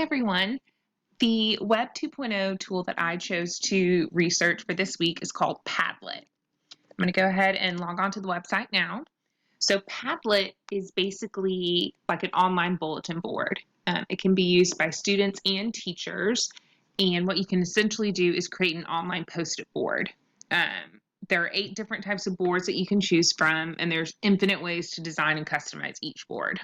everyone. The Web 2.0 tool that I chose to research for this week is called Padlet. I'm going to go ahead and log on to the website now. So Padlet is basically like an online bulletin board. It can be used by students and teachers, and what you can essentially do is create an online post-it board. There are 8 different types of boards that you can choose from, and there's infinite ways to design and customize each board.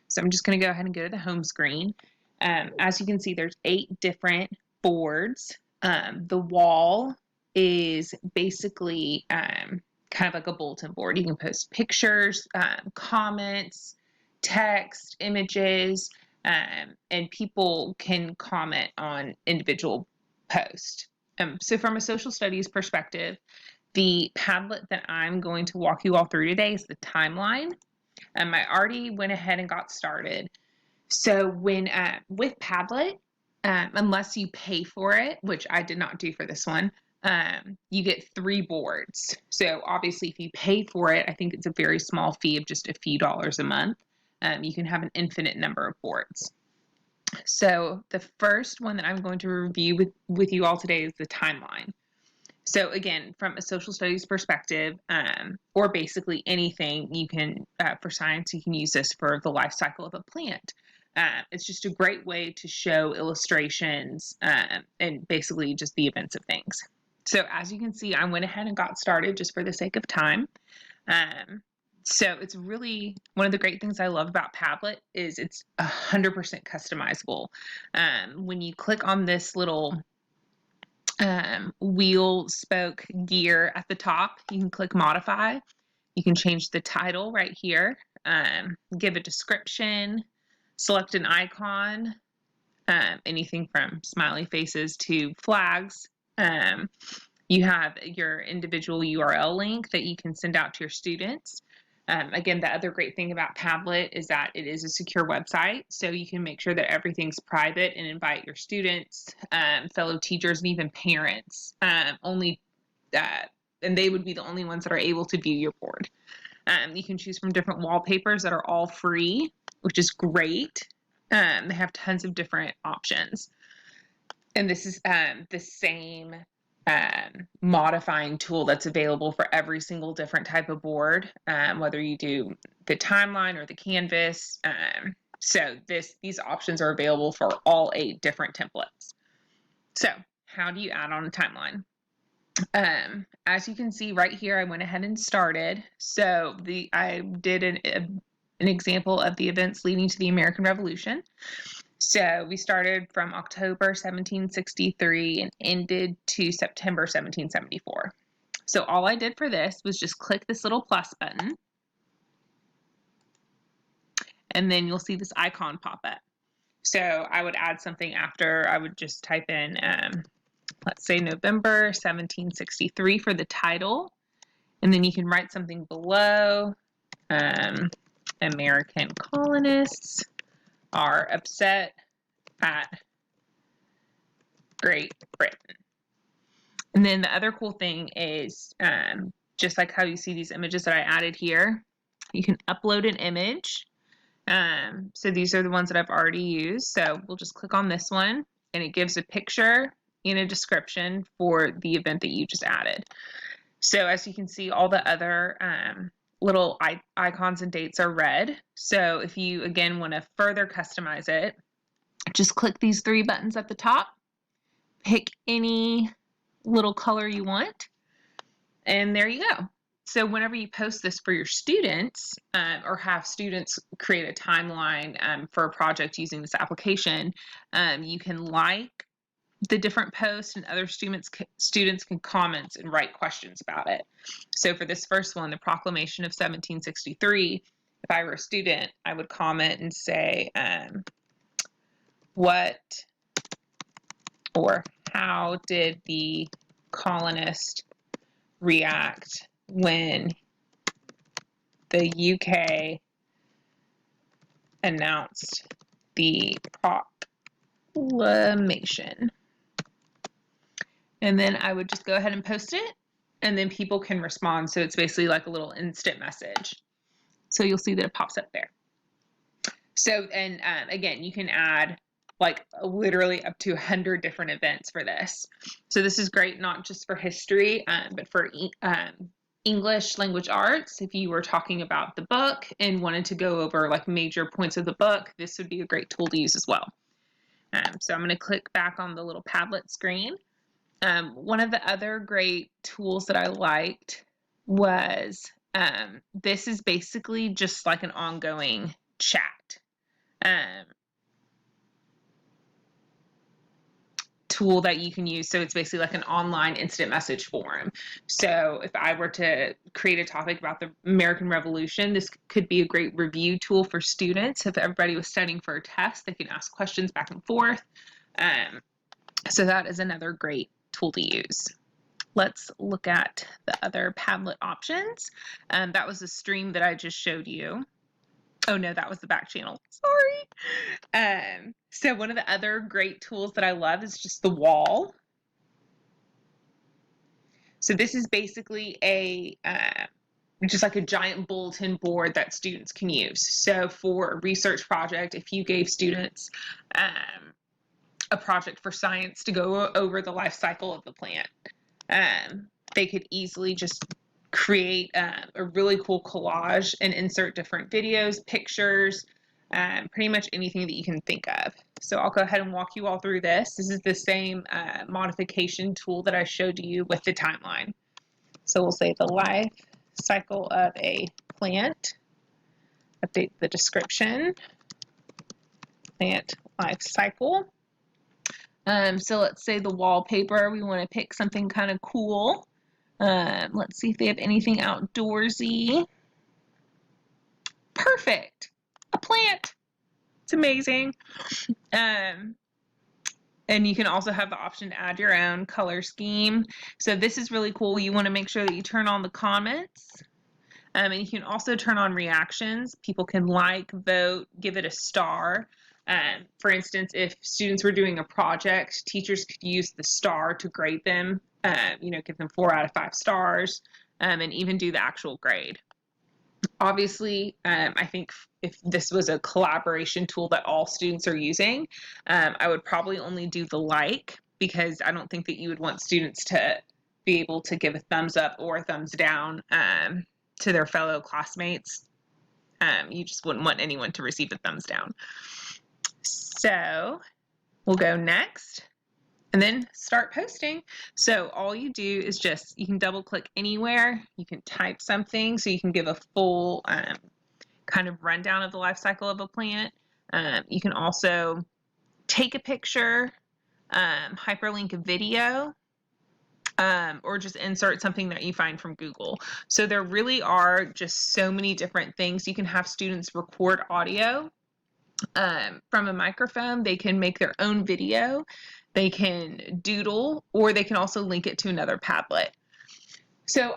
So I'm just going to go ahead and go to the home screen. As you can see, there's 8 different boards. The wall is basically kind of like a bulletin board. You can post pictures, comments, text, images, and people can comment on individual posts. So from a social studies perspective, the Padlet that I'm going to walk you all through today is the timeline. I already went ahead and got started. So when with Padlet, unless you pay for it, which I did not do for this one, you get 3 boards. So obviously if you pay for it, I think it's a very small fee of just a few dollars a month. You can have an infinite number of boards. So the first one that I'm going to review with you all today is the timeline. So again, from a social studies perspective, or basically anything, you can, for science, you can use this for the life cycle of a plant. It's just a great way to show illustrations and basically just the events of things. So as you can see, I went ahead and got started just for the sake of time. So it's really, one of the great things I love about Padlet is it's 100% customizable. When you click on this little wheel spoke gear at the top, you can click modify. You can change the title right here, give a description, select an icon, anything from smiley faces to flags. You have your individual URL link that you can send out to your students. Again, the other great thing about Padlet is that it is a secure website, so you can make sure that everything's private and invite your students, fellow teachers, and even parents only, and they would be the only ones that are able to view your board. You can choose from different wallpapers that are all free, which is great. They have tons of different options. And this is the same modifying tool that's available for every single different type of board, whether you do the timeline or the canvas. So these options are available for all 8 different templates. So how do you add on a timeline? As you can see right here, I went ahead and started. So I did an example of the events leading to the American Revolution. So we started from October 1763 and ended to September 1774. So all I did for this was just click this little plus button, and then you'll see this icon pop up. So I would add something after. I would just type in, let's say November 1763 for the title, and then you can write something below. American colonists are upset at Great Britain. And then the other cool thing is, just like how you see these images that I added here, you can upload an image. So these are the ones that I've already used. So we'll just click on this one, and it gives a picture and a description for the event that you just added. So as you can see, all the other little icons and dates are red. So if you, again, want to further customize it, just click these 3 buttons at the top, pick any little color you want, and there you go. So whenever you post this for your students, or have students create a timeline for a project using this application, you can like the different posts, and other students can comment and write questions about it. So for this first one, the Proclamation of 1763, if I were a student, I would comment and say, what or how did the colonists react when the UK announced the proclamation? And then I would just go ahead and post it, and then people can respond. So it's basically like a little instant message. So you'll see that it pops up there. So, and again, you can add like literally up to 100 different events for this. So this is great not just for history, but for English language arts. If you were talking about the book and wanted to go over like major points of the book, this would be a great tool to use as well. So I'm going to click back on the little Padlet screen. One of the other great tools that I liked was this is basically just like an ongoing chat tool that you can use. So it's basically like an online instant message forum. So if I were to create a topic about the American Revolution, this could be a great review tool for students. If everybody was studying for a test, they can ask questions back and forth. So that is another great tool to use. Let's look at the other Padlet options. That was the stream that I just showed you. Oh no, that was the back channel. Sorry. So one of the other great tools that I love is just the wall. So this is basically just like a giant bulletin board that students can use. So for a research project, if you gave students a project for science to go over the life cycle of the plant, they could easily just create a really cool collage and insert different videos, pictures, pretty much anything that you can think of. So I'll go ahead and walk you all through this. This is the same modification tool that I showed you with the timeline. So we'll say the life cycle of a plant, update the description, plant life cycle. So let's say the wallpaper, we want to pick something kind of cool. Let's see if they have anything outdoorsy. Perfect. A plant. It's amazing. And you can also have the option to add your own color scheme. So this is really cool. You want to make sure that you turn on the comments. And you can also turn on reactions. People can like, vote, give it a star. For instance, if students were doing a project, teachers could use the star to grade them, give them 4 out of 5 stars, and even do the actual grade. Obviously, I think if this was a collaboration tool that all students are using, I would probably only do the like, because I don't think that you would want students to be able to give a thumbs up or a thumbs down to their fellow classmates. You just wouldn't want anyone to receive a thumbs down. So we'll go next and then start posting. So all you do is you can double click anywhere, you can type something, so you can give a full kind of rundown of the life cycle of a plant. You can also take a picture, hyperlink a video, or just insert something that you find from Google. So there really are just so many different things. You can have students record audio from a microphone. They can make their own video. They can doodle, or they can also link it to another Padlet. So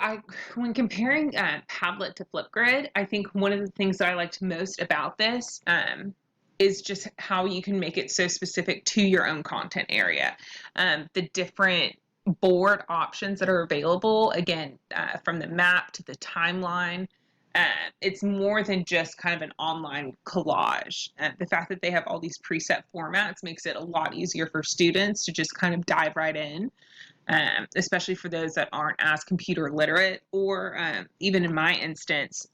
when comparing Padlet to Flipgrid, I think one of the things that I liked most about this is just how you can make it so specific to your own content area. The different board options that are available, again, from the map to the timeline, it's more than just kind of an online collage. The fact that they have all these preset formats makes it a lot easier for students to just kind of dive right in, especially for those that aren't as computer literate, or even in my instance,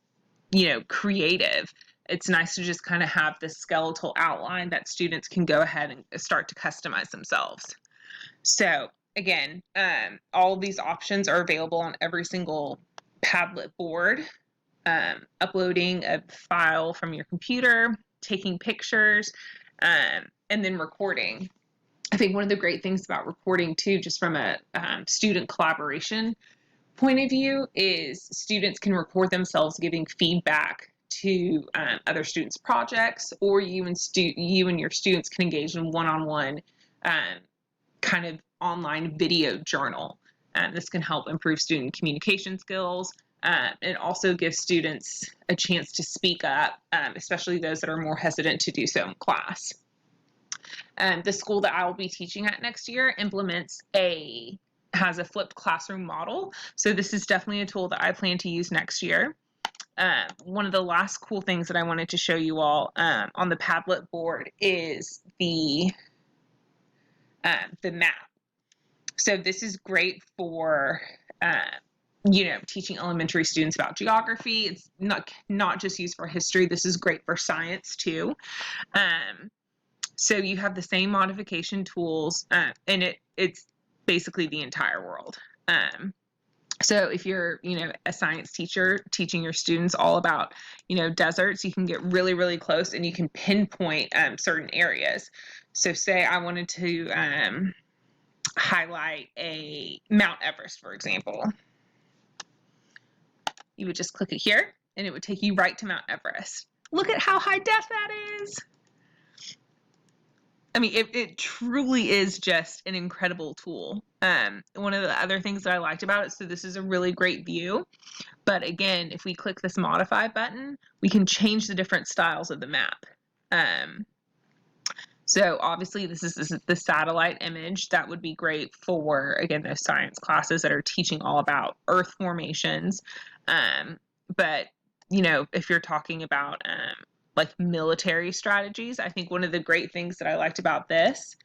creative. It's nice to just kind of have this skeletal outline that students can go ahead and start to customize themselves. So again, all of these options are available on every single Padlet board. Uploading a file from your computer, taking pictures, and then recording. I think one of the great things about recording too, just from a student collaboration point of view, is students can record themselves giving feedback to other students' projects, or you and your students can engage in one-on-one kind of online video journal. This can help improve student communication skills. It also gives students a chance to speak up, especially those that are more hesitant to do so in class. The school that I will be teaching at next year has a flipped classroom model. So this is definitely a tool that I plan to use next year. one of the last cool things that I wanted to show you all on the Padlet board is the map. So this is great for teaching elementary students about geography. It's not just used for history. This is great for science too. So you have the same modification tools, and it's basically the entire world. So if you're, a science teacher teaching your students all about, deserts, you can get really, really close and you can pinpoint certain areas. So say I wanted to highlight a Mount Everest, for example. You would just click it here and it would take you right to Mount Everest. Look at how high def that is. I mean, it truly is just an incredible tool. One of the other things that I liked about it, so this is a really great view, but again, if we click this modify button, we can change the different styles of the map. So obviously this is the satellite image. That would be great for, again, those science classes that are teaching all about Earth formations. But, if you're talking about like military strategies, I think one of the great things that I liked about this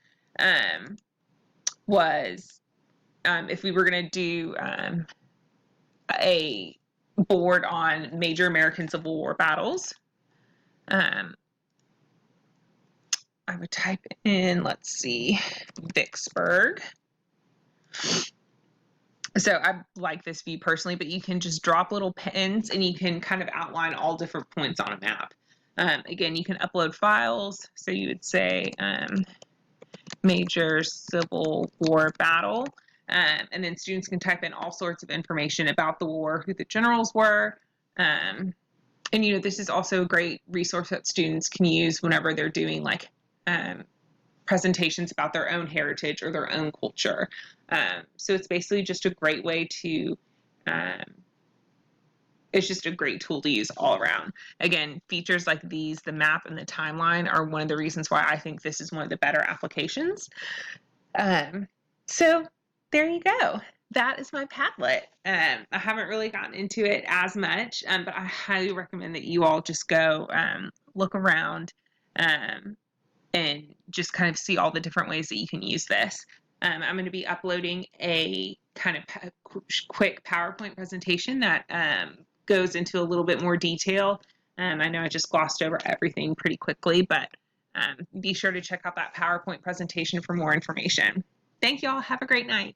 was if we were going to do a board on major American Civil War battles, I would type in, let's see, Vicksburg. So I like this view personally, but you can just drop little pins and you can kind of outline all different points on a map. Again, you can upload files. So you would say major Civil War battle. And then students can type in all sorts of information about the war, who the generals were. And, this is also a great resource that students can use whenever they're doing like presentations about their own heritage or their own culture. So it's basically just a great way to, it's just a great tool to use all around. Again, features like these, the map and the timeline, are one of the reasons why I think this is one of the better applications. So there you go. That is my Padlet. I haven't really gotten into it as much, but I highly recommend that you all just go look around and just kind of see all the different ways that you can use this. I'm going to be uploading a kind of quick PowerPoint presentation that goes into a little bit more detail. I know I just glossed over everything pretty quickly, but be sure to check out that PowerPoint presentation for more information. Thank you all. Have a great night.